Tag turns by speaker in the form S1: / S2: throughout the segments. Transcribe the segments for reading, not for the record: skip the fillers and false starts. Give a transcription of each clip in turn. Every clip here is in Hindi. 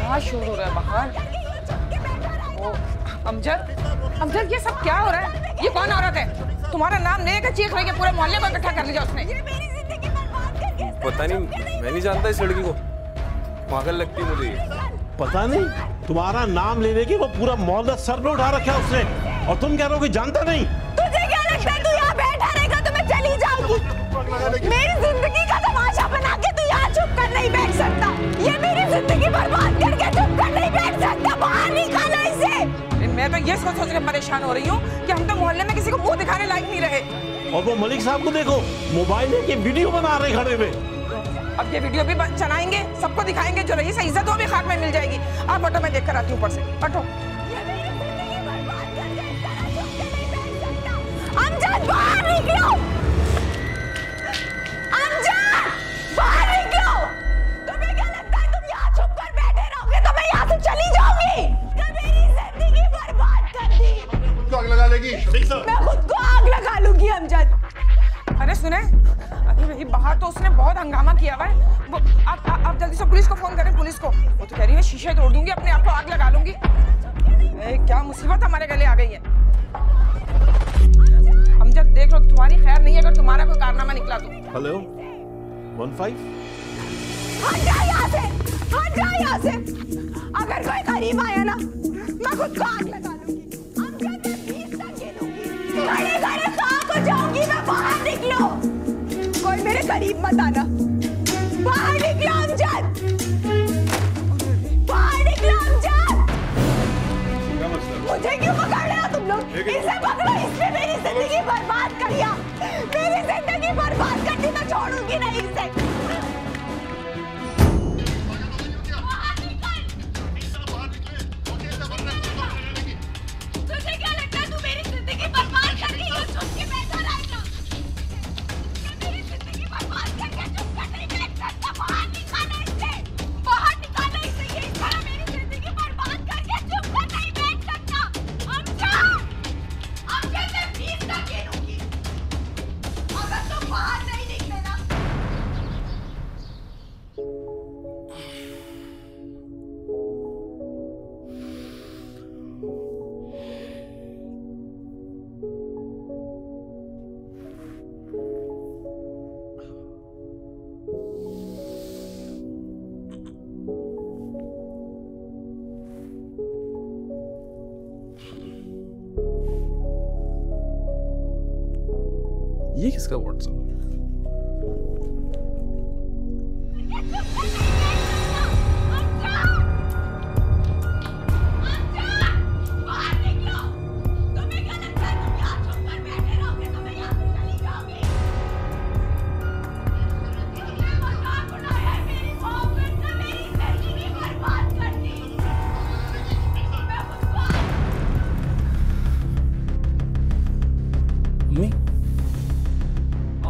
S1: क्या शोर हो रहा है बाहर? ओ, अमजद ये सब क्या हो रहा है? ये कौन औरत है? तुम्हारा नाम लेकर चीख रही है, पूरे मोहल्ले को इकट्ठा कर लिया उसने।
S2: पता नहीं, मैं नहीं जानता इस लड़की को, पागल लगती है मुझे ये।
S3: पता नहीं, तुम्हारा नाम लेने की वो पूरा मोहल्ला सर में उठा रखा है उसने, और तुम कह रहे हो कि जानता नहीं।
S4: तुझे क्या लगता है तू यहाँ बैठा रहेगा तो मैं चली जाऊंगी? मेरी जिंदगी का तमाशा बना के तू यहाँ चुप कर नहीं बैठ सकता। ये मेरी जिंदगी बर्बाद करके चुप कर नहीं बैठ सकता। बाहर निकालो इसे।
S1: मैं तो ये सोच के परेशान हो रही हूँ कि हम तो मोहल्ले में किसी को मुंह दिखाने लायक नहीं रहे।
S3: और वो मलिक साहब को देखो, मोबाइल लेके वीडियो बना रहे खड़े में।
S1: अब ये वीडियो भी चलाएंगे, सबको दिखाएंगे, जो रही से इज्जत वो भी खाक में मिल जाएगी। आप ऑटो में देख कर आती हूँ ऊपर से, ऑटो।
S4: अमजद बाहर निकलो, अमजद बाहर निकलो। तुम्हें क्या लगता है तुम यहाँ छुप कर बैठे रहोगे तो मैं यहाँ से चली जाऊंगी? मेरी जिंदगी बर्बाद कर दी।
S5: खुद को आग लगा लेगी?
S4: मैं खुद को आग लगा लूंगी अमजद।
S1: अरे सुने, अरे भाई बाहर तो उसने बहुत हंगामा किया हुआ है। वो आप जल्दी से पुलिस को फोन करें, पुलिस को। वो तो कह रही है शीशे तोड़ दूंगी, अपने आप को आग लगा लूंगी। क्या मुसीबत हमारे गले आ गई है। हम जब देख लो, तुम्हारी खैर नहीं है अगर तुम्हारा कोई कारनामा निकला तो।
S3: हेलो 15
S4: हट जा यहाँ से, हट जा यहाँ से। अगर कोई करीब आया ना, मैं खुद को आग लगा लूंगी। अमजद मैं 20 तक गिनूंगी, खड़े खड़े खाक हो जाऊंगी मैं। बाहर निकलो, कोई मेरे करीब मत आना। बाहर निकलो अमजद, बाहर निकलो अमजद। मुझे क्यों पकड़ रहे हो तुम लोग? इसे पकड़ो, इसने मेरी जिंदगी बर्बाद कर दिया। मेरी जिंदगी बर्बाद कर दी, मैं छोड़ूंगी नहीं इसे। तुझे क्या लगता है तू मेरी जिंदगी बर्बाद कर रही है? चुप के बैठा रहेगा। मेरी जिंदगी बर्बाद करके चुप कर नहीं बैठ सकता। बाहर निकालो इसे, बाहर निकालो इसे। ये इस तरह मेरी जिंदगी बर्बाद करके चुप कर नहीं बैठ सकता। अमजद, अमजद मैं 20 तक गिनूंगी। अगर तुम बाहर नहीं निकले ना।
S2: ये किसका व्हाट्सएप?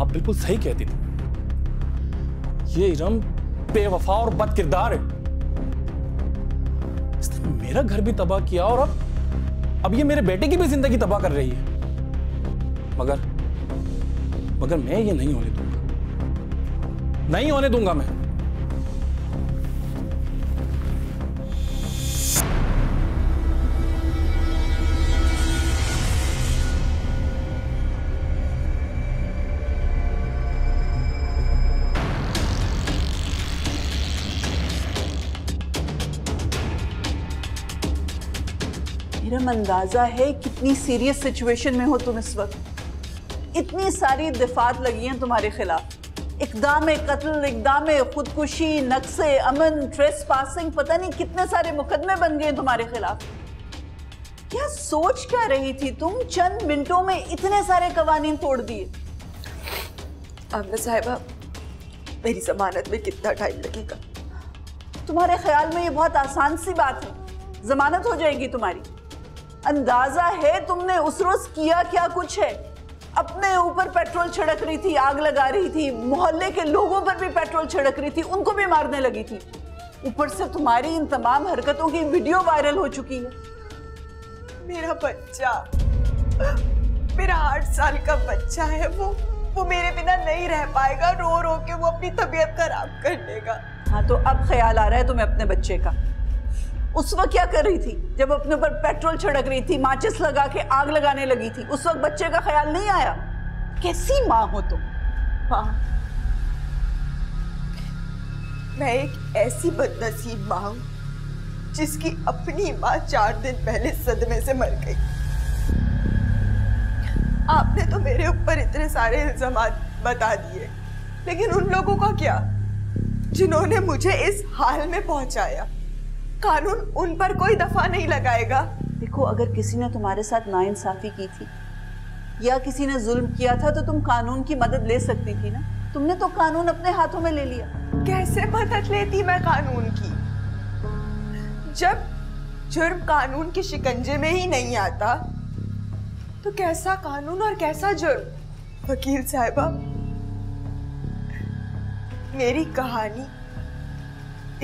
S2: बिल्कुल सही कहती थी, ये इरम बेवफा और बदकिरदार है। इसने मेरा घर भी तबाह किया और अब ये मेरे बेटे की भी जिंदगी तबाह कर रही है। मगर मैं ये नहीं होने दूंगा, नहीं होने दूंगा मैं।
S6: मेरा अंदाजा है कितनी सीरियस सिचुएशन में हो तुम इस वक्त। इतनी सारी दिफात लगी हैं तुम्हारे खिलाफ, इक़दाम कत्ल, इक़दाम खुदकुशी, नक्से अमन, ट्रेसपासिंग, पता नहीं कितने सारे मुकदमे बन गए तुम्हारे खिलाफ। क्या सोच क्या रही थी तुम? चंद मिनटों में इतने सारे कवानीन तोड़ दिए।
S4: आमना साहिबा, मेरी जमानत में कितना टाइम लगेगा?
S6: तुम्हारे ख्याल में ये बहुत आसान सी बात है, जमानत हो जाएगी तुम्हारी। अंदाजा है तुमने उस रोज किया क्या कुछ है। अपने ऊपर पेट्रोल छिड़क रही थी, आग लगा रही थी, मोहल्ले के लोगों पर भी पेट्रोल छिड़क रही थी, उनको भी मारने लगी थी। ऊपर से तुम्हारी इन तमाम हरकतों की वीडियो वायरल हो चुकी है।
S4: मेरा बच्चा, मेरा 8 साल का बच्चा है, वो मेरे बिना नहीं रह पाएगा। रो रो के वो अपनी तबीयत खराब कर लेगा।
S6: हाँ, तो अब ख्याल आ रहा है तुम्हें अपने बच्चे का। उस वक्त क्या कर रही थी? जब अपने ऊपर पेट्रोल छिड़क रही थी, माचिस लगा के आग लगाने लगी थी, उस वक्त बच्चे का ख्याल नहीं आया? कैसी माँ हो तुम?
S5: माँ, मैं एक ऐसी बदनसीब माँ हूँ जिसकी अपनी माँ 4 दिन पहले सदमे से मर गई। आपने तो मेरे ऊपर इतने सारे इल्जामात बता दिए, लेकिन उन लोगों का क्या जिन्होंने मुझे इस हाल में पहुंचाया? कानून उन पर कोई दफा नहीं लगाएगा।
S6: देखो, अगर किसी ने तुम्हारे साथ नाइंसाफी की थी या किसी ने जुल्म किया था तो तुम कानून की मदद ले सकती थी ना। तुमने तो कानून अपने हाथों में ले लिया।
S5: कैसे मदद लेती मैं कानून की? जब जुर्म कानून के शिकंजे में ही नहीं आता तो कैसा कानून और कैसा जुर्म? वकील साहिबा, मेरी कहानी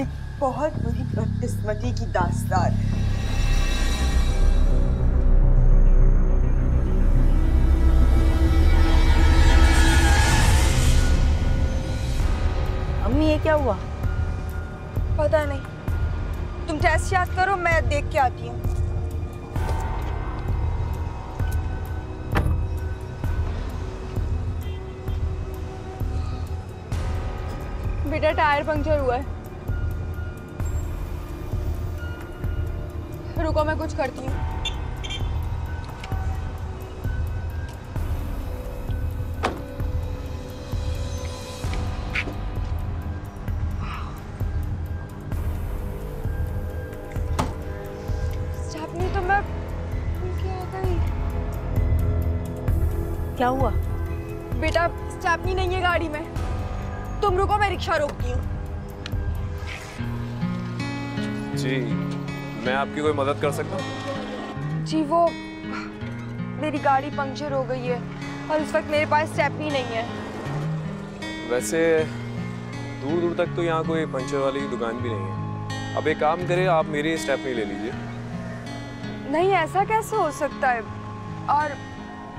S5: एक बहुत बुरी बदकिस्मती की दास्तान है।
S7: अम्मी, ये क्या हुआ?
S5: पता नहीं, तुम टेस्ट याद करो, मैं देख के आती हूँ।
S7: बेटा, टायर पंक्चर हुआ है। रुको, मैं कुछ करती हूँ। स्टेपनी तो मैं क्या गई? क्या हुआ? बेटा, स्टेपनी नहीं है गाड़ी में। तुम रुको, मैं रिक्शा रोकती हूँ।
S2: जी, मैं आपकी कोई मदद कर सकता हूँ?
S7: जी, वो मेरी गाड़ी पंक्चर हो गई है और इस वक्त मेरे पास स्टेपनी नहीं है।
S2: वैसे दूर दूर तक तो यहाँ कोई पंचर वाली दुकान भी नहीं है। अब एक काम करें, आप मेरी स्टेपनी ले लीजिए।
S7: नहीं, ऐसा कैसे हो सकता है? और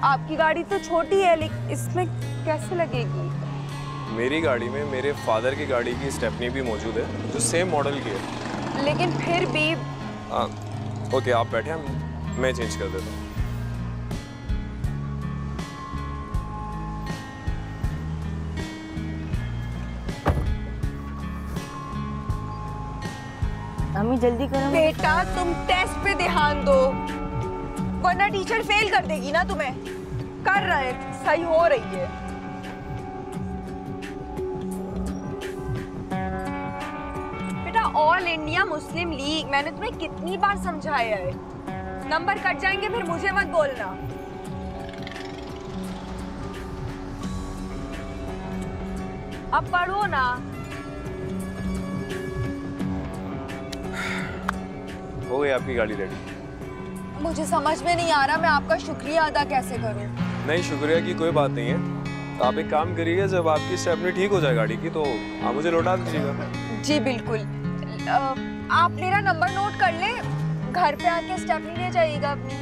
S7: आपकी गाड़ी तो छोटी है, लेकिन इसमें कैसे लगेगी?
S2: मेरी गाड़ी में मेरे फादर की गाड़ी की स्टेपनी भी मौजूद है जो सेम मॉडल की है।
S7: लेकिन फिर भी
S2: ओके, आप बैठे, मैं चेंज कर देता हूँ।
S7: अम्मी, जल्दी करो।
S5: बेटा, तुम टेस्ट पे ध्यान दो, वरना टीचर फेल कर देगी ना तुम्हें। कर रहा है, सही हो रही है।
S7: ऑल इंडिया मुस्लिम लीग, मैंने तुम्हें कितनी बार समझाया है। नंबर कट जाएंगे, फिर मुझे मत बोलना। अब पढ़ो ना।
S2: हो गई आपकी गाड़ी रेडी।
S7: मुझे समझ में नहीं आ रहा मैं आपका शुक्रिया अदा कैसे करूं।
S2: नहीं, शुक्रिया की कोई बात नहीं है। तो आप एक काम करिएगा, जब आपकी स्टेपनी ठीक हो जाए गाड़ी की तो आप मुझे लौटा दीजिएगा।
S7: जी बिल्कुल। आप मेरा नंबर नोट कर ले, घर पे आके स्टेपनी ले जाइएगा अपनी।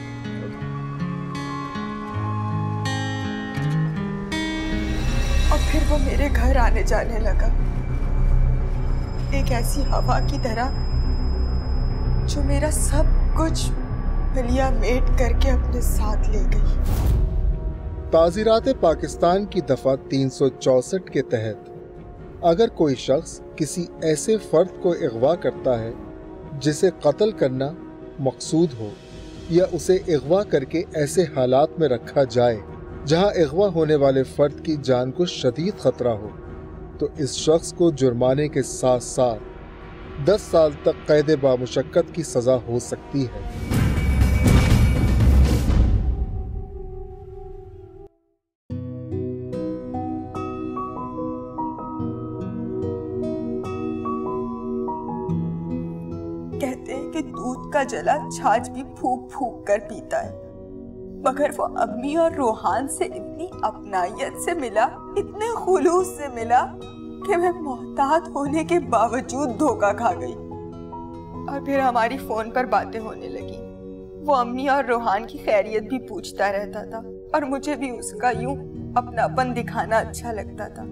S5: और फिर वो मेरे घर आने जाने लगा, एक ऐसी हवा की तरह जो मेरा सब कुछ लिया मेट करके अपने साथ ले गई।
S8: ताज़ीरात पाकिस्तान की दफ़ा 364 के तहत अगर कोई शख्स किसी ऐसे फ़र्द को अगवा करता है जिसे कत्ल करना मकसूद हो या उसे अगवा करके ऐसे हालात में रखा जाए जहां अगवा होने वाले फ़र्द की जान को शदीद ख़तरा हो, तो इस शख्स को जुर्माने के साथ साथ 10 साल तक कैद बामुशक्कत की सज़ा हो सकती है।
S5: का जला छाछ भी फूक फूक कर पीता है, मगर वो अम्मी और रोहान से इतनी अपनायत से मिला, इतने खुलूस से मिला कि मैं मोहताज होने के बावजूद धोखा खा गई। और फिर हमारी फोन पर बातें होने लगी। वो अम्मी और रोहान की खैरियत भी पूछता रहता था और मुझे भी उसका यूं अपनापन दिखाना अच्छा लगता था।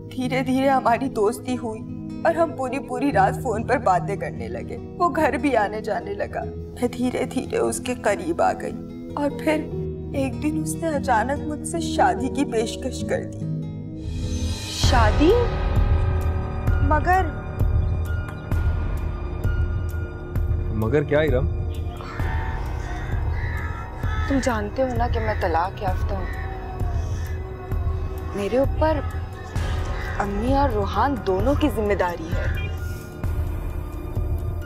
S5: धीरे धीरे हमारी दोस्ती हुई और हम पूरी पूरी रात फोन पर बातें करने लगे। वो घर भी आने जाने लगा। मैं धीरे धीरे उसके करीब आ गई और फिर एक दिन उसने अचानक मुझसे शादी की पेशकश कर दी।
S7: शादी?
S2: मगर क्या इरम?
S7: तुम जानते हो ना कि मैं तलाक याफ्ता हूँ। मेरे ऊपर अम्मी और रोहान दोनों की जिम्मेदारी है।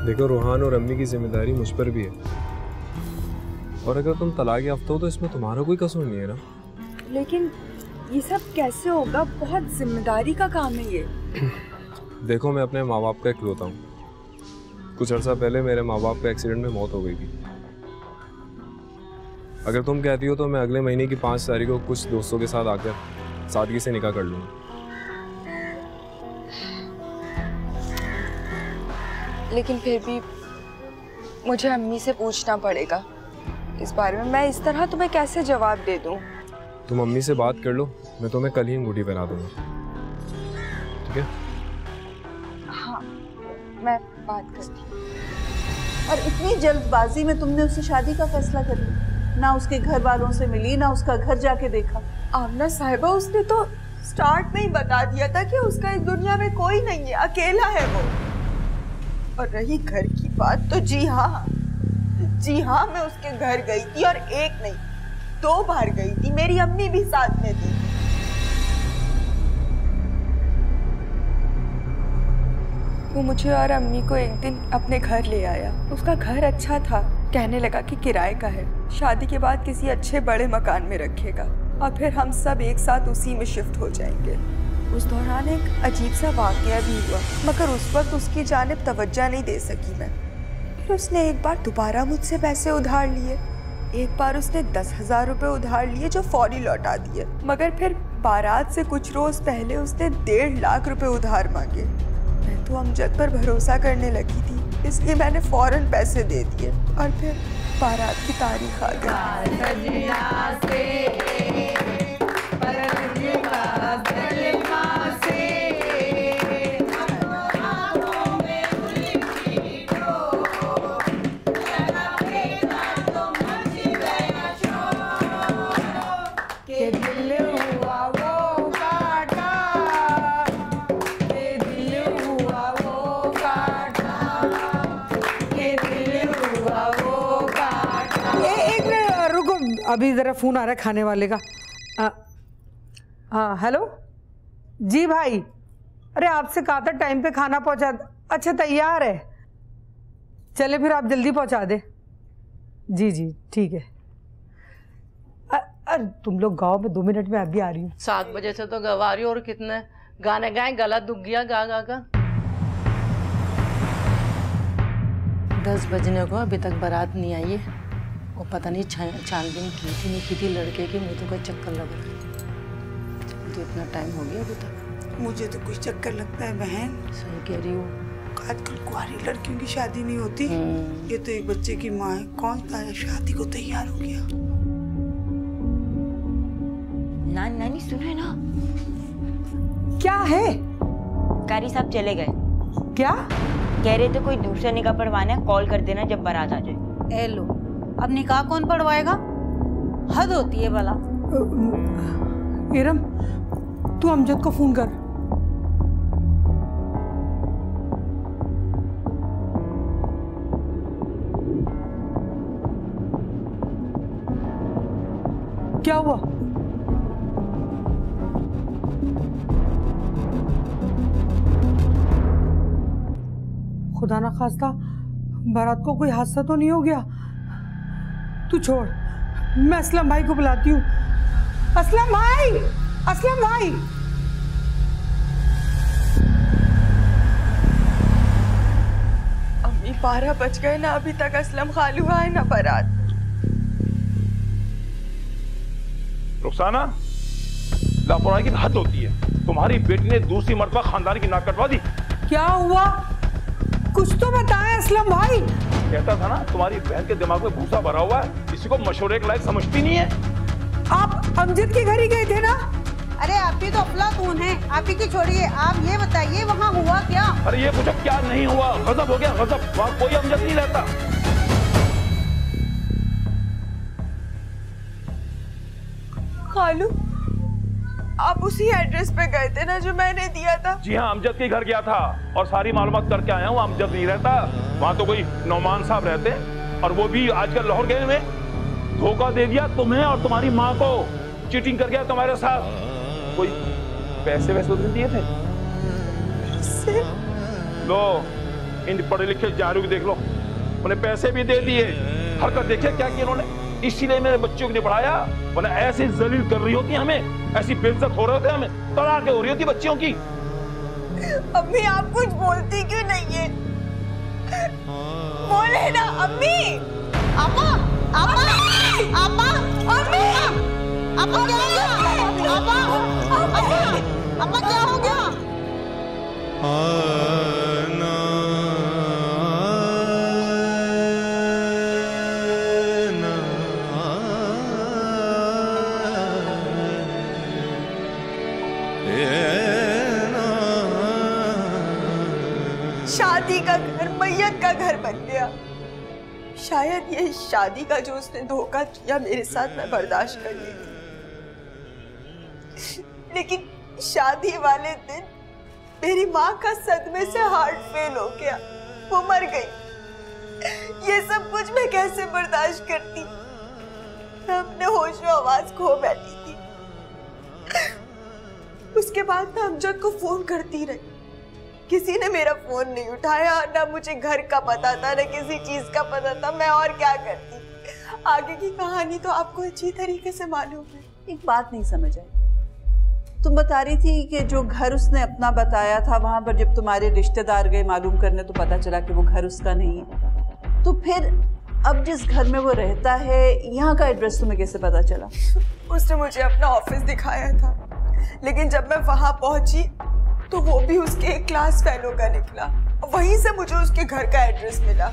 S2: देखो, रोहान और अम्मी की जिम्मेदारी मुझ पर भी है, और अगर तुम तलाक याफ्ता हो तो इसमें तुम्हारा कोई कसूर नहीं है ना।
S7: लेकिन ये सब कैसे होगा? बहुत जिम्मेदारी का काम है ये।
S2: देखो, मैं अपने माँ बाप का इकलौता हूँ। कुछ अर्सा पहले मेरे माँ बाप का एक्सीडेंट में मौत हो गई थी। अगर तुम कहती हो तो मैं अगले महीने की 5 तारीख को कुछ दोस्तों के साथ आकर सादगी से निकाह कर लूँगा।
S7: लेकिन फिर भी मुझे अम्मी से पूछना पड़ेगा इस बारे में। मैं इस तरह तुम्हें कैसे जवाब दे दूं?
S2: तुम अम्मी से बात कर लो, मैं तुम्हें कल ही अंगूठी पहना दूंगा, ठीक है?
S7: हाँ, मैं बात करती हूँ।
S6: और इतनी जल्दबाजी में तुमने उससे शादी का फैसला कर लिया? ना उसके घर वालों से मिली, ना उसका घर जाके देखा?
S5: आमना साहिबा, उसने तो स्टार्ट में ही बता दिया था कि उसका इस दुनिया में कोई नहीं है, अकेला है वो। और रही घर की बात, तो जी हाँ, मैं उसके घर गई थी, और एक नहीं 2 बार गई थी। मेरी अम्मी भी साथ में थी। वो मुझे और अम्मी को एक दिन अपने घर ले आया। उसका घर अच्छा था, कहने लगा कि किराए का है, शादी के बाद किसी अच्छे बड़े मकान में रखेगा और फिर हम सब एक साथ उसी में शिफ्ट हो जाएंगे। उस दौरान एक अजीब सा वाकया भी हुआ, मगर उस वक्त उसकी जानिब तवज्जो नहीं दे सकी मैं। फिर उसने एक बार दोबारा मुझसे पैसे उधार लिए। एक बार उसने 10,000 रुपए उधार लिए जो फौरी लौटा दिए, मगर फिर बारात से कुछ रोज पहले उसने 1.5 लाख रुपए उधार मांगे। मैं तो अमजद पर भरोसा करने लगी थी, इसलिए मैंने फौरन पैसे दे दिए और फिर बारात की तारीख आ गई।
S1: अभी ज़रा फ़ोन आ रहा है खाने वाले का। हाँ, हेलो जी भाई, अरे आपसे कहा था टाइम पे खाना पहुंचा। अच्छा, तैयार है, चले फिर आप जल्दी पहुंचा दे। जी जी ठीक है। अरे तुम लोग गाँव में 2 मिनट में अभी आ रही हूँ।
S9: 7 बजे से तो गवा रही हो, और कितने गाने गाए, गला दुख गया गा गा कर। 10 बजने को अभी तक बारात नहीं आई है। वो पता नहीं छानबीन की थी नहीं की थी लड़के की, मुझे तो कोई चक्कर लग रहा है। तो इतना टाइम हो गया अभी तक।
S5: मुझे तो कुछ चक्कर लगता है बहन।
S9: सही कह रही हो,
S5: आजकल कुंवारी लड़कियों की शादी नहीं होती। ये तो एक बच्चे की माँ है, कौन सा शादी को तैयार हो गया।
S10: नानी सुनो है ना,
S1: क्या है?
S10: कारी साहब चले गए।
S1: क्या
S10: कह रहे थे कोई दूसरा निकाह पढ़वाना है, कॉल कर देना जब बारात आ जाए।
S9: ए लो, अब निकाह कौन पढ़वाएगा? हद होती है भला।
S1: इरम, तू अमजद को फोन कर। क्या हुआ? खुदा ना खास्ता बारात को कोई हादसा तो नहीं हो गया? तू छोड़, मैं असलम भाई को बुलाती हूँ। असलम भाई, असलम भाई।
S5: अम्मी 12 बज गए ना, अभी तक असलम खालू आए ना बारात।
S11: रुखसाना, लापरवाही की हद होती है। तुम्हारी बेटी ने दूसरी मर्तबा खानदान की नाक कटवा दी।
S1: क्या हुआ? कुछ तो बताएं असलम भाई।
S11: कहता था ना, तुम्हारी बहन के दिमाग में भूसा भरा हुआ है, किसी को मशवरे के लायक समझती नहीं है।
S1: आप अमजद के घर ही गए थे ना?
S12: अरे आप भी तो अफलातून हैं, आप ही की छोड़िए, आप ये बताइए वहाँ हुआ क्या?
S11: अरे ये पूछो क्या नहीं हुआ, गजब हो गया गजब, वहाँ कोई अमजद नहीं रहता।
S5: खालू, आप उसी एड्रेस पे गए थे ना जो मैंने दिया था?
S11: जी हाँ, अमजद के घर गया था और सारी मालूमात करके आया हूँ। अमजद नहीं रहता वहाँ, तो कोई नौमान साहब रहते हैं, और वो भी आजकल लाहौर गए हुए। धोखा दे दिया तुम्हें और तुम्हारी माँ को, चीटिंग कर गया तुम्हारे साथ। कोई पैसे वैसे उधर दिए थे? लो इन पढ़े लिखे जारू को देख लो, उन्हें पैसे भी दे दिए। हरकत देखिए क्या की उन्होंने, इसीलिए मेरे बच्चों को नहीं पढ़ाया, वरना ऐसे जलील कर रही होती हमें, ऐसी बेइज्जत हो रहे थे हमें, तड़ाके हो रही होती बच्चियों की।
S5: अम्मी आप कुछ बोलती क्यों नहीं है? बोले ना अम्मी।
S12: अम्मा, अम्मा, अम्मा, अम्मी, अम्मा क्या हो गया? अम्मा, अम्मा, अम्मा क्या हो गया?
S5: शादी का घर मैयत का घर बन गया। शायद ये शादी का जो उसने धोखा किया मेरे साथ मैं बर्दाश्त कर लेती, लेकिन शादी वाले दिन मेरी माँ का सदमे से हार्ट फेल हो गया, वो मर गई। ये सब कुछ मैं कैसे बर्दाश्त करती? मैं अपने होशो आवाज खो बैठी थी। उसके बाद मैं अमजद को फोन करती रही, किसी ने मेरा फोन नहीं उठाया, ना मुझे घर का पता था, ना किसी चीज का पता था। मैं और क्या करती? आगे की कहानी तो आपको अच्छी तरीके से मालूम है।
S6: एक बात नहीं समझ आई, तुम बता रही थी कि जो घर उसने अपना बताया था, वहां पर जब तुम्हारे रिश्तेदार गए मालूम करने तो पता चला कि वो घर उसका नहीं है। तो फिर अब जिस घर में वो रहता है, यहाँ का एड्रेस तुम्हें कैसे पता चला?
S5: उसने मुझे अपना ऑफिस दिखाया था, लेकिन जब मैं वहां पहुंची तो वो भी उसके एक क्लास फेलो का निकला। वहीं से मुझे उसके घर का एड्रेस मिला।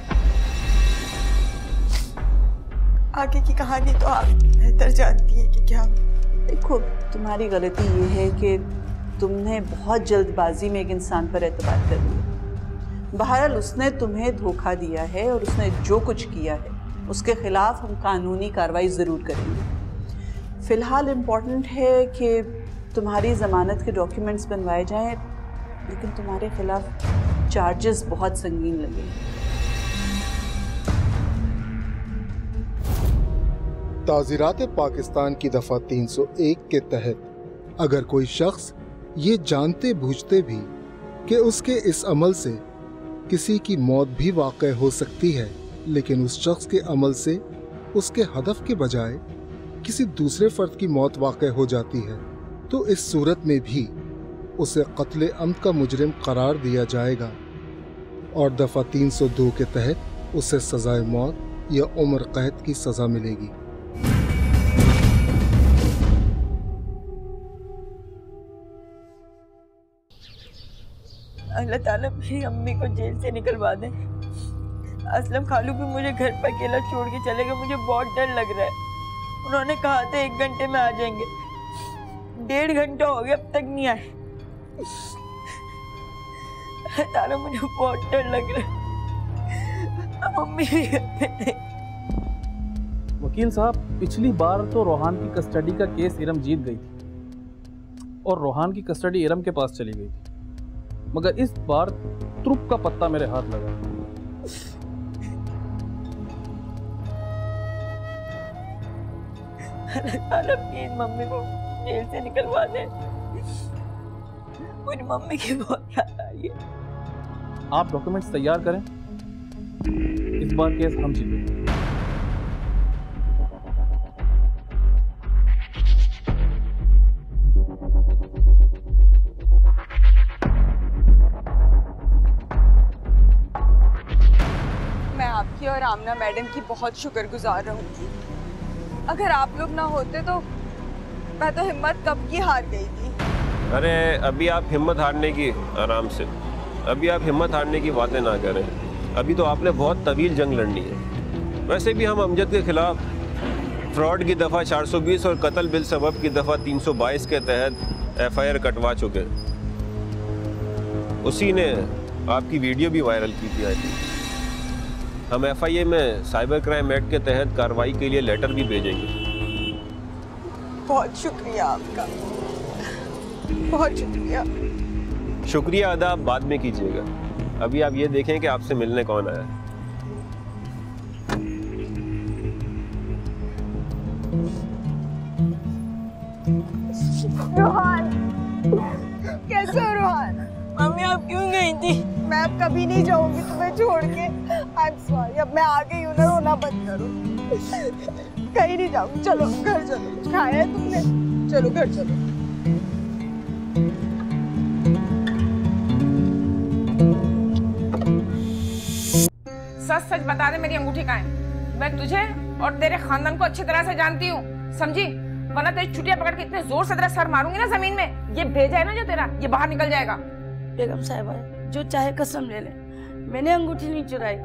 S5: आगे की कहानी तो आप बेहतर जानती है कि क्या।
S6: देखो, तुम्हारी गलती ये है कि तुमने बहुत जल्दबाजी में एक इंसान पर एतबार कर लिया। बहरहाल उसने तुम्हें धोखा दिया है और उसने जो कुछ किया है उसके खिलाफ हम कानूनी कार्रवाई ज़रूर करेंगे। फ़िलहाल इम्पोर्टेंट है कि तुम्हारी ज़मानत के डॉक्यूमेंट्स बनवाए जाएं, लेकिन तुम्हारे खिलाफ चार्जेस बहुत संगीन लगे।
S8: ताज़ीरात पाकिस्तान की दफ़ा 301 के तहत अगर कोई शख्स ये जानते बूझते भी कि उसके इस अमल से किसी की मौत भी वाक़ई हो सकती है, लेकिन उस शख्स के अमल से उसके हदफ के बजाय किसी दूसरे फ़र्द की मौत वाक़ई हो जाती है, तो इस सूरत में भी उसे कत्ल अम्द का मुजरिम करार दिया जाएगा और दफ़ा 302 के तहत उसे सज़ाए मौत या उम्र कैद की सज़ा मिलेगी।
S5: अल्लाह ताला मेरी अम्मी को जेल से निकलवा दे। असलम खालू भी मुझे घर पर अकेला छोड़ के चले गए, मुझे बहुत डर लग रहा है। उन्होंने कहा था 1 घंटे में आ जाएंगे, 1.5 घंटा हो गया अब तक नहीं आए। अल्लाह ताला मुझे बहुत डर लग रहा है। अम्मी भी घर पे नहीं।
S13: वकील साहब, पिछली बार तो रोहान की कस्टडी का केस इरम जीत गई थी और रोहान की कस्टडी इरम के पास चली गई थी, मगर इस बार त्रुप का पत्ता मेरे हाथ लगा।
S5: प्लीज मम्मी को जेल से निकलवा दे, मुझे मम्मी की बहुत याद आ रही है।
S13: आप डॉक्यूमेंट्स तैयार करें, इस बार केस हम जीतेंगे।
S5: आपकी और आमना मैडम की बहुत शुक्रगुजार रहूंगी। अगर आप लोग ना होते तो मैं तो हिम्मत कब की हार गई थी।
S2: अरे अभी आप हिम्मत हारने की, आराम से, अभी आप हिम्मत हारने की बातें ना करें। अभी तो आपने बहुत तवील जंग लड़नी है। वैसे भी हम अमजद के खिलाफ फ्रॉड की दफ़ा 420 और कत्ल बिल सबब की दफ़ा 322 के तहत FIR कटवा चुके हैं। उसी ने आपकी वीडियो भी वायरल की थी। आई थिंक हम FIA में साइबर क्राइम एक्ट के तहत कार्रवाई के लिए लेटर भी भेजेंगे।
S5: बहुत शुक्रिया आपका, बहुत शुक्रिया।
S2: शुक्रिया अदा आप बाद में कीजिएगा, अभी आप ये देखें कि आपसे मिलने कौन आया है।
S7: रोहान, कैसे हो रोहान?
S12: मम्मी आप क्यों गई थी?
S7: मैं अब कभी नहीं जाऊंगी तुम्हें छोड़ के। आई एम सॉरी, अब मैं आ गई हूँ ना, रोना बंद करो। कहीं नहीं जाऊंगी, चलो घर चलो। कुछ खाया है तुमने? चलो घर चलो।
S1: सच सच बता दे मेरी अंगूठी कहाँ है? मैं तुझे और तेरे खानदान को अच्छी तरह से जानती हूँ, समझी? वरना तेरी चुटिया पकड़ के इतने जोर से तेरा सर मारूंगी ना जमीन में, ये भेजा है ना जो तेरा, ये बाहर निकल जाएगा।
S12: बेगम साहिबा, जो चाहे कसम ले ले, मैंने अंगूठी नहीं चुराई,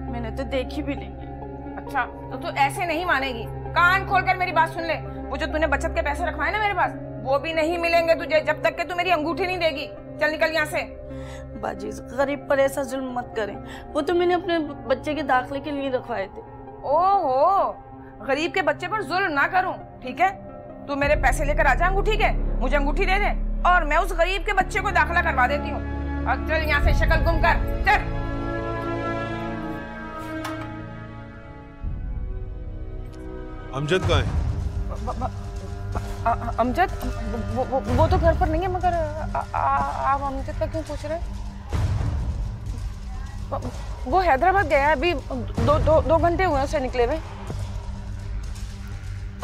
S12: मैंने तो देखी भी नहीं।
S1: अच्छा तो तू ऐसे नहीं मानेगी, कान खोलकर मेरी बात सुन ले। वो जो तूने बचत के पैसे रखवाए ना मेरे पास, वो भी नहीं मिलेंगे तुझे जब तक कि तू मेरी अंगूठी नहीं देगी। चल निकल यहाँ से।
S12: बाजी, गरीब पर ऐसा जुल्म मत करें, वो तो मैंने अपने बच्चे के दाखिले के लिए रखवाए थे।
S1: ओहो, गरीब के बच्चे पर जुल्म ना करूं, ठीक है? तू मेरे पैसे लेकर आ जा अंगूठी के, मुझे अंगूठी दे दे और मैं उस गरीब के बच्चे को दाखिला करवा देती हूँ। और चल यहाँ से, शक्ल गुम कर, चल।
S3: अमजद कहाँ है?
S1: अमजद वो तो घर पर नहीं है, मगर आप अमजद का क्यों पूछ रहे हैं? वो हैदराबाद गया है, अभी दो घंटे हुए उसे निकले हुए।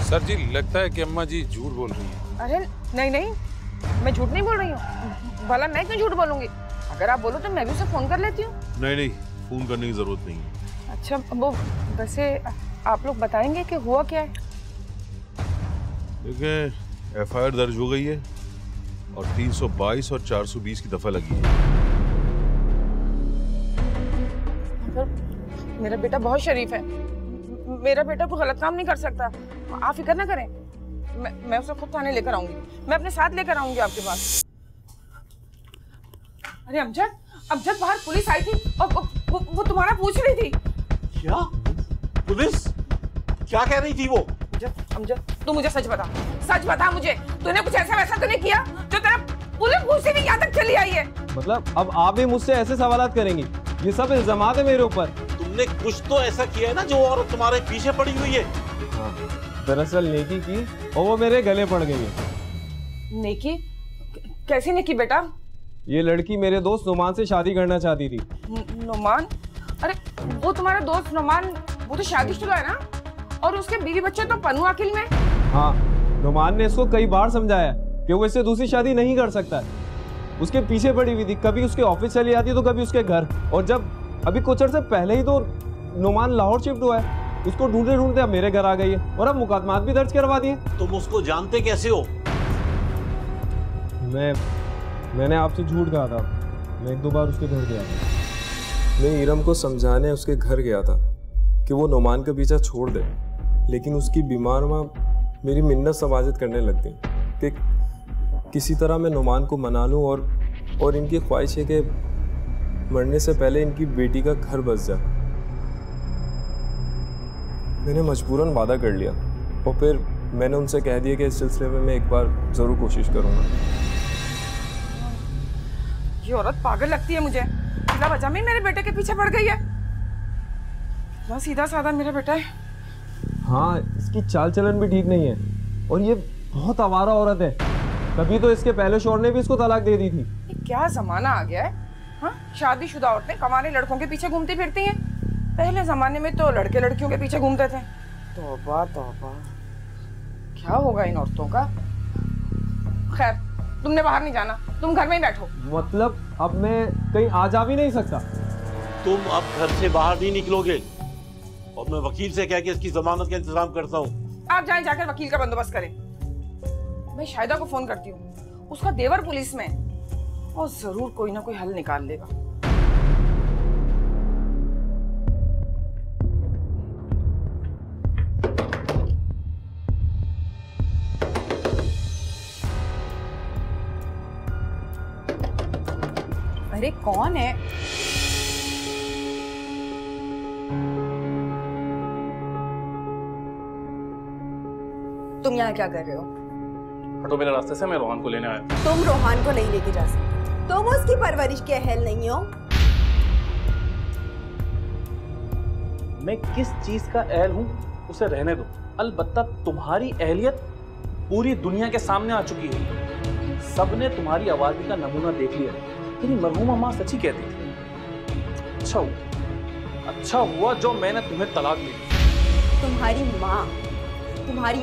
S14: सर जी, लगता है कि अम्मा जी झूठ बोल रही हैं।
S1: अरे नहीं नहीं, मैं झूठ नहीं बोल रही हूँ। भला मैं क्यों झूठ बोलूंगी? अगर आप बोलो तो मैं भी उसे फोन कर लेती हूँ।
S3: नहीं नहीं, फोन करने की जरूरत नहीं है।
S1: अच्छा, वो वैसे आप लोग बताएंगे कि हुआ क्या है?
S3: देखिए, FIR दर्ज हो गई है और 322 और 420 की दफा लगी है।
S1: मेरा बेटा बहुत शरीफ है, मेरा बेटा कोई गलत काम नहीं कर सकता। आप फिक्र ना करें, मैं उसे खुद थाने लेकर आऊंगी, मैं अपने साथ लेकर आऊंगी आपके पास। अरे अमजद बाहर पुलिस आई थी और वो तुम्हारा पूछ रही थी।
S3: क्या? पुलिस? क्या कह रही थी वो?
S1: अमजद तू मुझे सच बता मुझे, तूने कुछ ऐसा वैसा तो नहीं किया जो तेरा पुलिस पूछे भी यहाँ तक चली आई है?
S15: मतलब अब आप भी मुझसे ऐसे सवालात करेंगी? ये सब इल्जामात है मेरे ऊपर।
S3: तुमने कुछ तो ऐसा किया है ना जो औरत तुम्हारे पीछे पड़ी हुई है।
S15: हाँ, दरअसल नेकी की और वो मेरे गले पड़ गई है।
S1: नेकी? कैसी नेकी बेटा?
S15: ये लड़की मेरे दोस्त नुमान से शादी करना चाहती थी।
S1: नुमान? अरे वो तुम्हारा दोस्त नुमान, वो तो शादीशुदा है ना, और उसके बीवी बच्चे तो पन्नू अकिल में।
S15: हाँ, नुमान ने इसको कई बार समझाया कि वो इससे दूसरी शादी नहीं कर सकता है। उसके पीछे पड़ी हुई थी, कभी उसके ऑफिस चली जाती तो कभी उसके घर। और जब अभी कुछ अर्से पहले ही तो नुमान लाहौर शिफ्ट हुआ है, उसको ढूंढते ढूंढते अब मेरे घर आ गई है और अब मुकदमात भी दर्ज करवा दिए।
S3: तुम उसको जानते कैसे हो?
S15: मैंने आपसे झूठ कहा था, मैं 1-2 बार उसके घर गया था। मैं इरम को समझाने उसके घर गया था कि वो नुमान का पीछा छोड़ दे, लेकिन उसकी बीमार माँ मेरी मिन्नत समाजत करने लग गई कि किसी तरह मैं नुमान को मना लूँ और इनकी ख्वाहिश है कि मरने से पहले इनकी बेटी का घर बस जाए। मैंने मजबूरन वादा कर लिया और फिर मैंने उनसे कह दिया कि इस सिलसिले में मैं एक बार ज़रूर कोशिश करूँगा।
S1: ये औरत पागल लगती है मुझे। बिला वजह में मेरे बेटे के पीछे पड़ गई है। ना सीधा साधा मेरा बेटा है।
S15: हाँ, इसकी चाल चलन भी ठीक नहीं है और ये बहुत आवारा औरत है। कभी तो इसके पहले शौहर ने भी इसको तलाक दे दी थी।
S1: ये क्या जमाना आ गया है? हाँ, शादीशुदा औरतें कमाने लड़कों के पीछे घूमती फिरती हैं। पहले जमाने में तो लड़के लड़कियों के पीछे घूमते थे। तौबा तौबा, क्या होगा इन औरतों का? खैर, तुमने बाहर नहीं जाना, तुम घर में ही बैठो।
S15: मतलब अब मैं कहीं आ जा भी नहीं सकता?
S3: तुम अब घर से बाहर नहीं निकलोगे और मैं वकील से कह के इसकी जमानत का इंतजाम करता हूँ।
S1: आप जाएं, जाकर वकील का बंदोबस्त करें। मैं शाहिदा को फोन करती हूँ, उसका देवर पुलिस में, और जरूर कोई ना कोई हल निकाल लेगा।
S5: अरे कौन है? तुम यहाँ क्या कर रहे हो?
S13: हटो मेरे रास्ते से, मैं रोहन को लेने आया।
S5: तुम रोहन को नहीं लेके जा सकते, तुम उसकी परवरिश के अहल नहीं हो।
S13: मैं किस चीज का अहल हूँ उसे रहने दो। अलबत्ता तुम्हारी अहलियत पूरी दुनिया के सामने आ चुकी है। सबने तुम्हारी आवाज़ी का नमूना देख लिया। तेरी मरहूमा माँ सच्ची कहती थी। अच्छा हुआ जो मैंने तुम्हें तलाक दी।
S5: तुम्हारी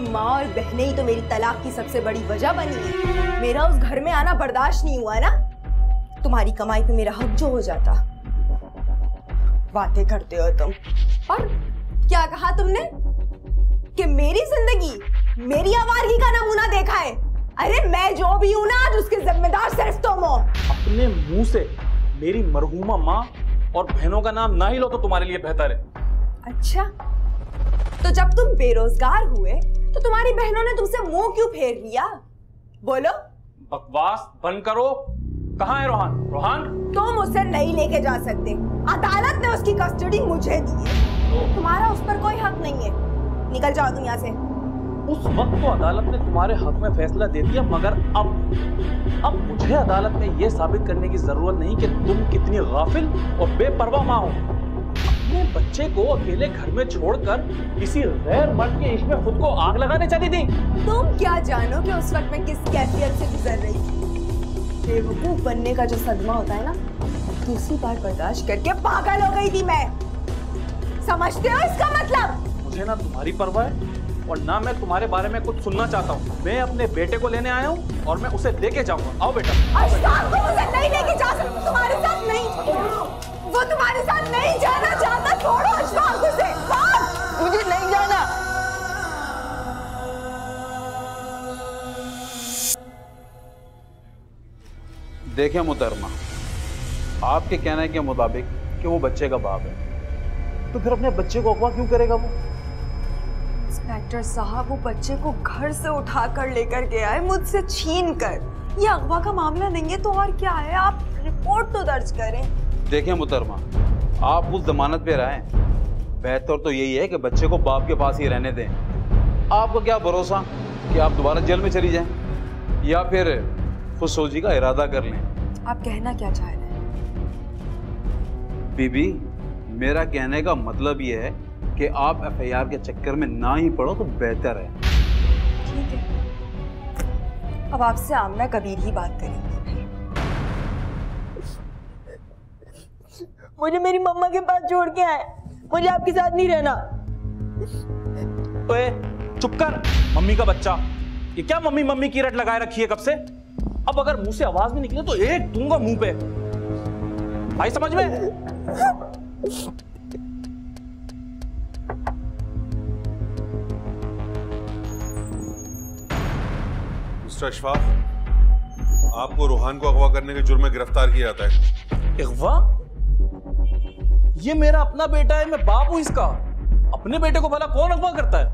S5: माँ और बहनें ही तो मेरी तलाक की सबसे बड़ी वजह बनी है। मेरा उस घर में आना बर्दाश्त नहीं हुआ ना। तुम्हारी कमाई पे मेरा हक जो हो जाता। बातें करते हो तुम। और क्या कहा तुमने कि मेरी जिंदगी मेरी आवारगी का नमूना देखा है? अरे मैं जो भी हूं ना, आज उसके जिम्मेदार सिर्फ तुम हो।
S13: अपने मुंह से मेरी मरहूमा माँ और बहनों का नाम ना ही लो तो तुम्हारे लिए बेहतर है।
S5: अच्छा, तो जब तुम बेरोजगार हुए तो तुम्हारी बहनों ने तुमसे मुंह क्यों फेर लिया? बोलो।
S13: बकवास बंद करो। कहाँ है रोहन? रोहन
S5: तुम उसे नहीं लेके जा सकते। अदालत ने उसकी कस्टडी मुझे दी है। तुम्हारा उस पर कोई हक नहीं है। निकल जाओ तुम यहाँ से।
S13: उस वक्त तो अदालत ने तुम्हारे हक में फैसला दे दिया, मगर अब मुझे अदालत में यह साबित करने की जरूरत नहीं कि तुम कितनी गाफिल और बेपरवाह माँ हो। अपने बच्चे को अकेले घर में छोड़कर किसी गैर मर्द के इश्क में खुद को आग लगाने चली थी।
S5: तुम क्या जानो कि उस वक्त मैं किस कैफियत से गुजर रही थी। बेवकूफ बनने का जो सदमा होता है ना, दूसरी बार बर्दाश्त करके पागल हो गई थी मैं। समझते हो इसका मतलब?
S13: मुझे ना तुम्हारी परवाह है और ना मैं तुम्हारे बारे में कुछ सुनना चाहता हूँ। मैं अपने बेटे को लेने आया हूँ और मैं उसे लेके जाऊंगा। आओ बेटा।
S5: अशफाक को मुझे नहीं लेके जा सकते। तुम्हारे साथ नहीं, वो तुम्हारे साथ नहीं जाना चाहता। छोड़ो अशफाक उसे। मुझे नहीं जाना।
S16: देखिए मुहतरमा, आपके कहने के मुताबिक कि वो बच्चे का बाप है, तो फिर अपने बच्चे को अगवा क्यों करेगा वो?
S5: इंस्पेक्टर साहब, वो बच्चे को घर से उठाकर लेकर गया है, मुझसे छीन कर। ये अगवा का मामला नहीं है तो और क्या है? आप रिपोर्ट तो दर्ज करें।
S16: देखिए मुहतरमा, आप उस जमानत पे रहें। बेहतर तो यही है कि बच्चे को बाप के पास ही रहने दें। आपको क्या भरोसा कि आप दोबारा जेल में चली जाएं या फिर खुदसोजी का इरादा कर लें।
S5: आप कहना क्या चाह रहे हैं?
S16: बीबी, मेरा कहने का मतलब ये है कि आप एफआईआर के चक्कर में ना ही पड़ो तो बेहतर है।
S5: ठीक है, अब आपसे आमना कबीर ही बात करेंगे।
S12: मुझे मेरी मम्मा के पास छोड़ के आए। मुझे आपके साथ नहीं रहना।
S13: ओए चुप कर, मम्मी का बच्चा। ये क्या मम्मी मम्मी की रट लगाए रखी है कब से? अब अगर मुंह से आवाज भी निकले तो एक दूंगा मुंह पे। भाई समझ में?
S17: मिस्टर अशफाक, आपको रोहान को अगवा करने के जुर्म में गिरफ्तार किया जाता है।
S13: अगवा? ये मेरा अपना बेटा है, मैं बाप हूं इसका। अपने बेटे को भला कौन अगवा करता है?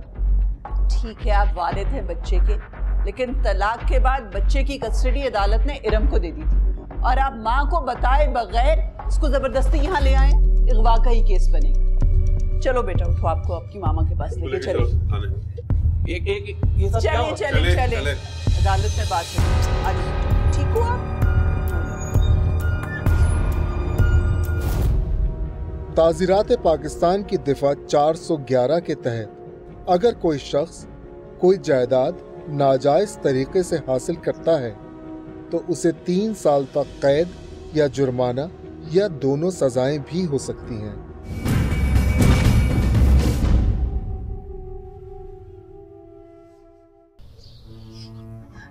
S6: ठीक है, आप वालिद हैं बच्चे के, लेकिन तलाक के बाद बच्चे की कस्टडी अदालत ने इरम को दे दी थी और आप माँ को बताए बगैर इसको जबरदस्ती यहाँ ले आए। अगवा का ही केस बनेगा। चलो बेटा उठो, आपको आपकी मामा के पास लेके चले।
S13: ये सब क्या हो?
S6: चले अदालत में बात करें। ठीक हो आप?
S8: ताज़ीरात पाकिस्तान की दिफा 411 के तहत अगर कोई शख्स कोई जायदाद नाजायज तरीके से हासिल करता है तो उसे 3 साल तक कैद या जुर्माना या दोनों सजाएं भी हो सकती हैं।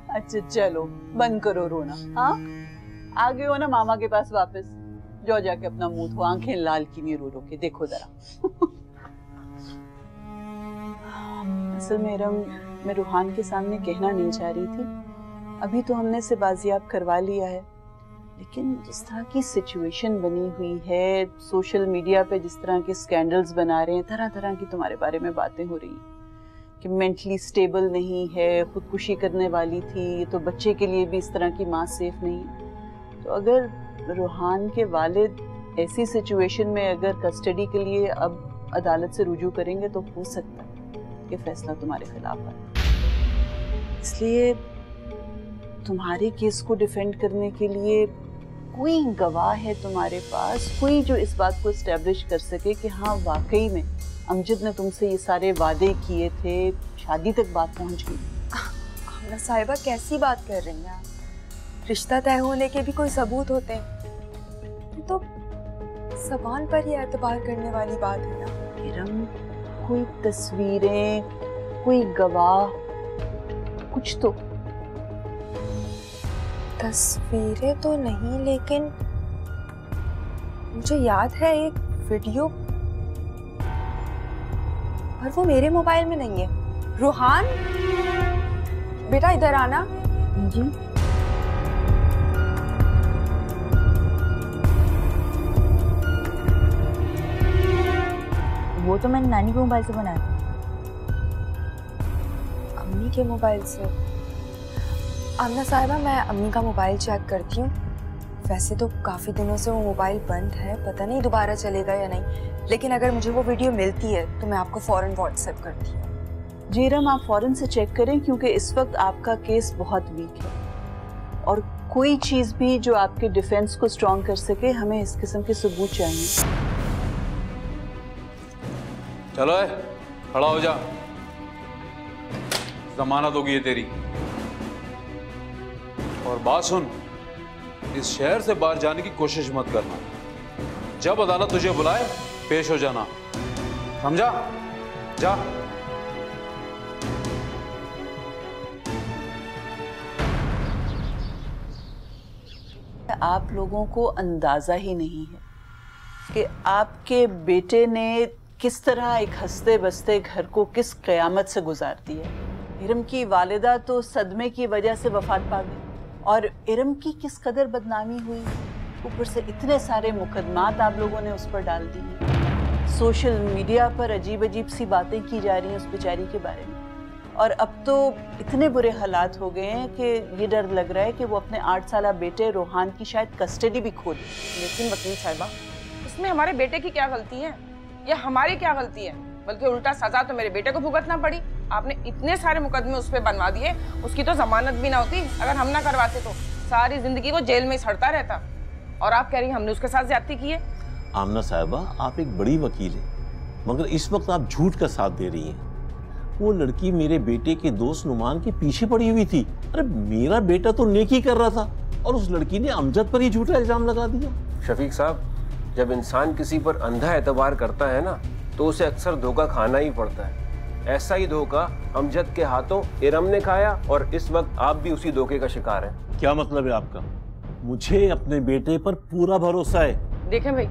S6: अच्छा चलो बंद करो रोना। हाँ, आ गए हो ना मामा के पास वापस। जाओ जाके अपना मुंह धो, आंखें लाल की नहीं रो रो के। देखो जरा। असल में इरम, मैं रूहान के सामने कहना नहीं चाह रही थी। अभी तो हमने इसे बाजियाब करवा लिया है, लेकिन जिस तरह की सिचुएशन बनी हुई है, सोशल मीडिया पे जिस तरह के स्कैंडल्स बना रहे हैं, तरह तरह की तुम्हारे बारे में बातें हो रही हैं कि मेंटली स्टेबल नहीं है, खुदकुशी करने वाली थी, तो बच्चे के लिए भी इस तरह की माँ सेफ नहीं है। तो अगर रूहान के वालिद ऐसी सिचुएशन में अगर कस्टडी के लिए अब अदालत से रुजू करेंगे तो हो सकता है कि फैसला तुम्हारे खिलाफ आए। इसलिए तुम्हारे केस को डिफेंड करने के लिए कोई गवाह है तुम्हारे पास, कोई जो इस बात को एस्टेब्लिश कर सके कि हाँ वाकई में अमजद ने तुमसे ये सारे वादे किए थे, शादी तक बात पहुंच गई।
S5: आमना साहिबा कैसी बात कर रही हैं आप? रिश्ता तय होने के भी कोई सबूत होते हैं, ये तो ज़बान पर ही एतबार करने वाली बात है ना।
S6: इरम, कोई तस्वीरें, कोई गवाह, कुछ तो।
S5: तस्वीरें तो नहीं, लेकिन मुझे याद है एक वीडियो, पर वो मेरे मोबाइल में नहीं है। रूहान बेटा इधर आना।
S6: जी
S10: वो तो मैंने नानी के मोबाइल से बनाया था।
S5: अम्मी के मोबाइल से? आमना साहिबा, मैं अम्मी का मोबाइल चेक करती हूँ। वैसे तो काफ़ी दिनों से वो मोबाइल बंद है, पता नहीं दोबारा चलेगा या नहीं, लेकिन अगर मुझे वो वीडियो मिलती है तो मैं आपको फ़ौरन व्हाट्सएप करती हूँ।
S6: जी इरम, आप फ़ौरन से चेक करें क्योंकि इस वक्त आपका केस बहुत वीक है और कोई चीज़ भी जो आपके डिफेंस को स्ट्रॉन्ग कर सके, हमें इस किस्म के सबूत चाहिए।
S16: चलो है, खड़ा हो जा, जमानत होगी ये तेरी। और बात सुन, इस शहर से बाहर जाने की कोशिश मत करना। जब अदालत तुझे बुलाए पेश हो जाना, समझा? जा।
S6: आप लोगों को अंदाजा ही नहीं है कि आपके बेटे ने किस तरह एक हंसते बसते घर को किस क़यामत से गुजार दिया। इरम की वालिदा तो सदमे की वजह से वफात पा गई और इरम की किस कदर बदनामी हुई, ऊपर से इतने सारे मुकदमात आप लोगों ने उस पर डाल दिए। सोशल मीडिया पर अजीब अजीब सी बातें की जा रही हैं उस बेचारी के बारे में, और अब तो इतने बुरे हालात हो गए हैं कि ये डर लग रहा है कि वो अपने 8 साला बेटे रोहान की शायद कस्टडी भी खो दे।
S1: लेकिन वकील साहिबा, इसमें हमारे बेटे की क्या गलती है या हमारी क्या गलती है? बल्कि उल्टा सजा तो मेरे बेटे को भुगतना पड़ी। आपने इतने सारे मुकदमे उस पर बनवा दिए, उसकी तो जमानत भी ना होती। अगर हम ना करवाते तो सारी जिंदगी वो जेल में ही सड़ता रहता। और आप कह रही हैं हमने उसके साथ ज्यादती की है?
S3: आमना साहिबा, आप एक बड़ी वकील हैं, मगर इस वक्त आप झूठ का साथ दे रही हैं। वो लड़की मेरे बेटे के दोस्त नुमान के पीछे पड़ी हुई थी। अरे मेरा बेटा तो नेकी कर रहा था और उस लड़की ने अमजद पर ही झूठा इल्जाम लगा दिया।
S2: शफीक साहब, जब इंसान किसी पर अंधा एतबार करता है ना, तो उसे अक्सर धोखा खाना ही पड़ता है। ऐसा ही धोखा अमजद के हाथों इरम ने खाया और इस वक्त आप भी उसी धोखे का शिकार हैं।
S3: क्या मतलब है आपका? मुझे अपने बेटे पर पूरा भरोसा है।
S1: देखें भाई,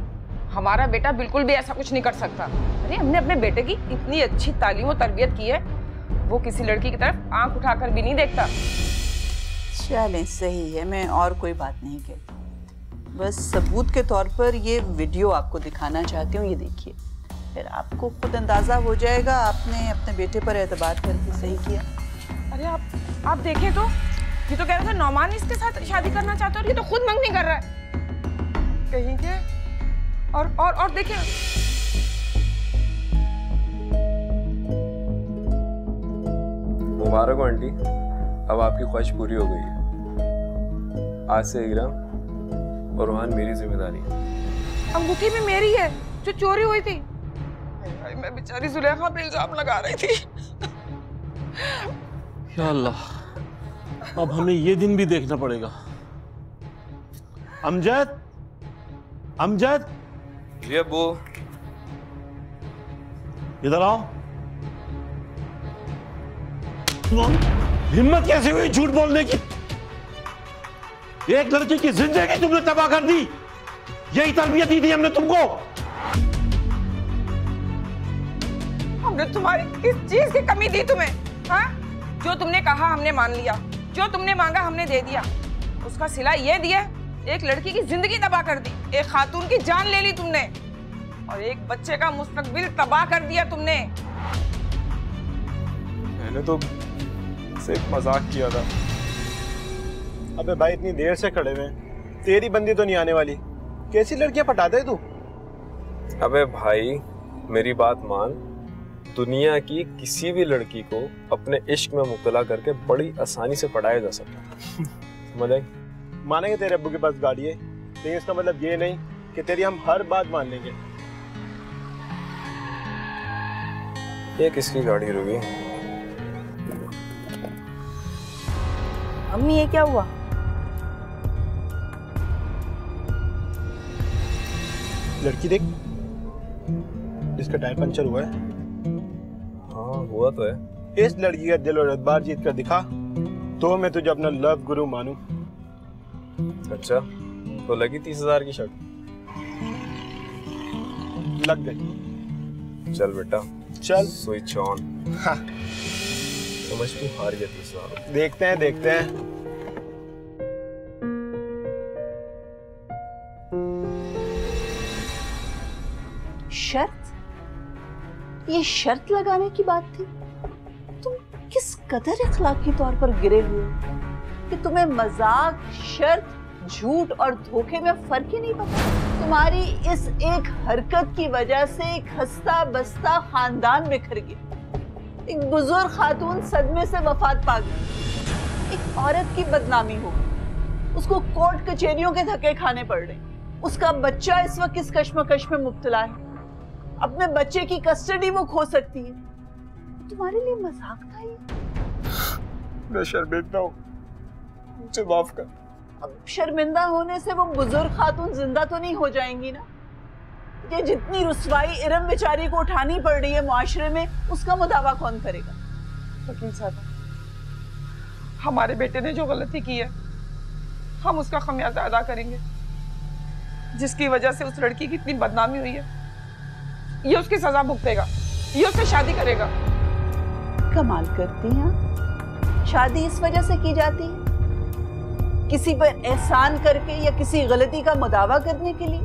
S1: हमारा बेटा बिल्कुल भी ऐसा कुछ नहीं कर सकता। अरे हमने अपने बेटे की इतनी अच्छी तालीम और तरबियत की है, वो किसी लड़की की तरफ आंख उठाकर भी नहीं देखता।
S6: चलें, सही है, मैं और कोई बात नहीं कहती। बस सबूत के तौर पर ये वीडियो आपको दिखाना चाहती हूँ, ये देखिए, फिर आपको खुद अंदाजा हो जाएगा आपने अपने बेटे पर एतबार करके सही किया।
S1: अरे आप देखें तो, ये तो कह रहा था नौमान इसके साथ शादी करना चाहता है और ये तो खुद मंगनी कर रहा है कहीं के। और देखिए,
S15: मुबारक हो आंटी, अब आपकी ख्वाहिश पूरी हो गई है। आज से इरम और रोहान मेरी जिम्मेदारी है।
S1: अंगूठी भी मेरी है जो चोरी हुई थी। भाई मैं बेचारी जुलेखा पे इल्जाम लगा रही थी।
S3: या अल्लाह, अब हमें ये दिन भी देखना पड़ेगा। अमजद, अमजद,
S15: जी अब्बू।
S3: इधर आओ। हिम्मत कैसे हुई झूठ बोलने की? एक लड़की की जिंदगी तुमने तबाह कर दी। यही तरबियत दी थी हमने तुमको।
S1: हमने तुम्हारी किस चीज की कमी दी तुम्हें? हाँ, जो तुमने कहा हमने मान लिया, जो तुमने मांगा हमने दे दिया। उसका सिला ये दिया, एक लड़की की जिंदगी तबाह कर दी, एक खातून की जान ले ली तुमने और एक बच्चे का मुस्तकबिल तबाह कर दिया तुमने।
S15: मैंने तो सिर्फ मजाक किया था।
S18: अबे भाई, इतनी देर से खड़े हुए, तेरी बंदी तो नहीं आने वाली। कैसी लड़कियां पटाता है तू?
S15: अबे भाई मेरी बात मान, दुनिया की किसी भी लड़की को अपने इश्क में मुब्तला करके बड़ी आसानी से पढ़ाया जा सकता है। समझ आई?
S18: मानेंगे तेरे अब्बू के पास गाड़ी है, लेकिन इसका मतलब ये नहीं कि तेरी हम हर बात मान लेंगे।
S15: ये किसकी गाड़ी रुकी?
S12: अम्मी ये क्या हुआ?
S18: लड़की देख, इसका टायर पंचर हुआ है।
S15: हाँ हुआ तो है।
S18: इस लड़की का दिल और एतबार जीत कर दिखा तो मैं तुझे अपना लव गुरु मानूं।
S15: अच्छा तो लगी 30,000 की शर्ट?
S18: लग गई।
S15: चल बेटा
S18: चल।
S15: Switch on.
S18: हाँ।
S15: समझ तू हार गया 30,000।
S18: देखते हैं देखते हैं।
S6: शर्त? ये शर्त लगाने की बात थी? तुम किस कदर इखलाकी तौर पर गिरे हुए हो कि तुम्हें मजाक, शर्त, झूठ और धोखे में फर्क ही नहीं पता। तुम्हारी इस एक हरकत की वजह से एक हंसता बसता खानदान बिखर गया। एक बुजुर्ग खातून सदमे से वफात पा गई। एक औरत की बदनामी हो गई, उसको कोर्ट कचहरियों के धक्के खाने पड़ रहे। उसका बच्चा इस वक्त इस कश्मकश में मुब्तला है। अपने बच्चे की कस्टडी वो खो सकती है। तुम्हारे लिए मजाक था ये?
S18: मैं शर्मिंदा हूँ, मुझे माफ कर।
S6: अब शर्मिंदा होने से वो बुजुर्ग खातून जिंदा तो नहीं हो जाएंगी ना? ये जितनी रुसवाई इरम बेचारी को उठानी पड़ रही है मुआशरे में, उसका मुदावा कौन करेगा?
S1: वकील साहब, हमारे बेटे ने जो गलती की है हम उसका खमियाजा अदा करेंगे। जिसकी वजह से उस लड़की की इतनी बदनामी हुई है, ये उसकी सजा भुगतेगा, ये उससे शादी करेगा।
S6: कमाल करती हैं। शादी इस वजह से की जाती है किसी पर एहसान करके या किसी गलती का मुदावा करने के लिए?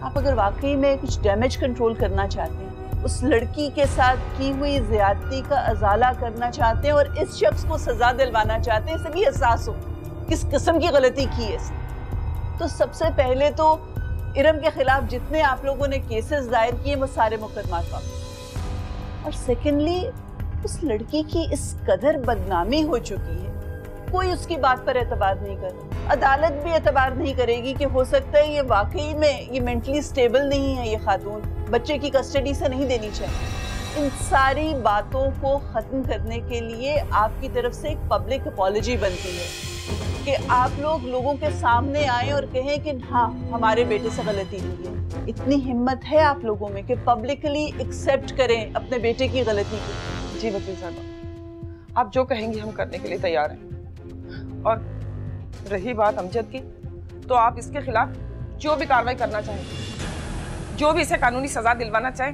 S6: आप अगर वाकई में कुछ डैमेज कंट्रोल करना चाहते हैं, उस लड़की के साथ की हुई ज्यादती का अजाला करना चाहते हैं और इस शख्स को सजा दिलवाना चाहते हैं, इसे भी एहसास हो किस किस्म की गलती की है, तो सबसे पहले तो इरम के खिलाफ जितने आप लोगों ने केसेस दायर किए वो सारे मुकदमात वापस। और सेकेंडली, उस लड़की की इस कदर बदनामी हो चुकी है, कोई उसकी बात पर एतबार नहीं कर रहा। अदालत भी एतबार नहीं करेगी कि हो सकता है ये वाकई में ये मेंटली स्टेबल नहीं है, ये खातून बच्चे की कस्टडी से नहीं देनी चाहिए। इन सारी बातों को खत्म करने के लिए आपकी तरफ से एक पब्लिक अपॉलजी बनती है कि आप लोग लोगों के सामने आए और कहें कि हाँ हमारे बेटे से गलती हुई है। इतनी हिम्मत है आप लोगों में कि पब्लिकली एक्सेप्ट करें अपने बेटे की गलती को।
S1: जी वकील साहब, आप जो कहेंगी हम करने के लिए तैयार हैं। और रही बात अमजद की, तो आप इसके खिलाफ जो भी कार्रवाई करना चाहें, जो भी इसे कानूनी सजा दिलवाना चाहें,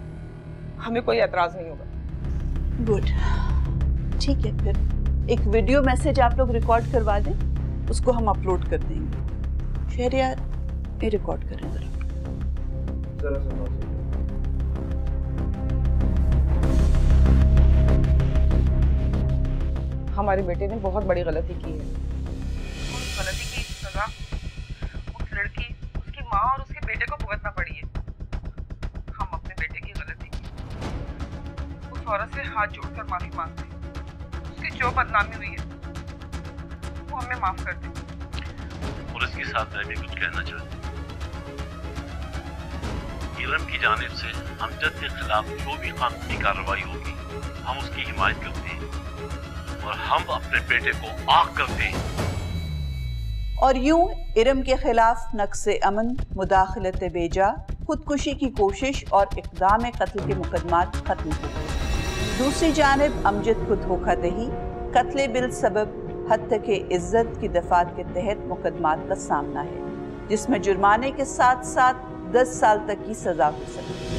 S1: हमें कोई एतराज नहीं होगा।
S6: गुड, ठीक है। फिर एक वीडियो मैसेज आप लोग रिकॉर्ड करवा दें, उसको हम अपलोड कर देंगे। शहरियार ये रिकॉर्ड करें जरा।
S1: हमारे बेटे ने बहुत बड़ी गलती की है। उस गलती की सजा उस लड़की, उसकी माँ और उसके बेटे को भुगतना पड़ी है। हम अपने बेटे की गलती की उस औरत से हाथ जोड़कर माफी मांगते हैं। उसकी जो बदनामी हुई है वो हमें माफ कर दे।
S3: और इसके साथ मैं भी कुछ कहना चाहती हूँ। इरम की जानिब से अमजद के खिलाफ जो भी कानूनी कार्रवाई होगी हम उसकी हिमायत करते हैं और हम अपने बेटे को आग करते हैं।
S6: और यूं इरम के खिलाफ नक्से अमन, मुदाखलत बेजा, खुदकुशी की कोशिश और इक़दाम कत्ल के मुकदमात खत्म हुए। दूसरी जानिब अमजद को धोखादही, कत्ले बिल सबब हत्या के इज्जत की दफात के तहत मुकदमात का सामना है, जिसमें जुर्माने के साथ साथ 10 साल तक की सजा हो सकती है।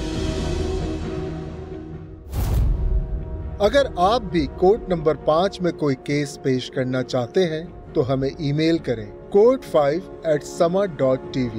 S8: अगर आप भी कोर्ट नंबर 5 में कोई केस पेश करना चाहते हैं तो हमें ईमेल करें court5@sama.tv।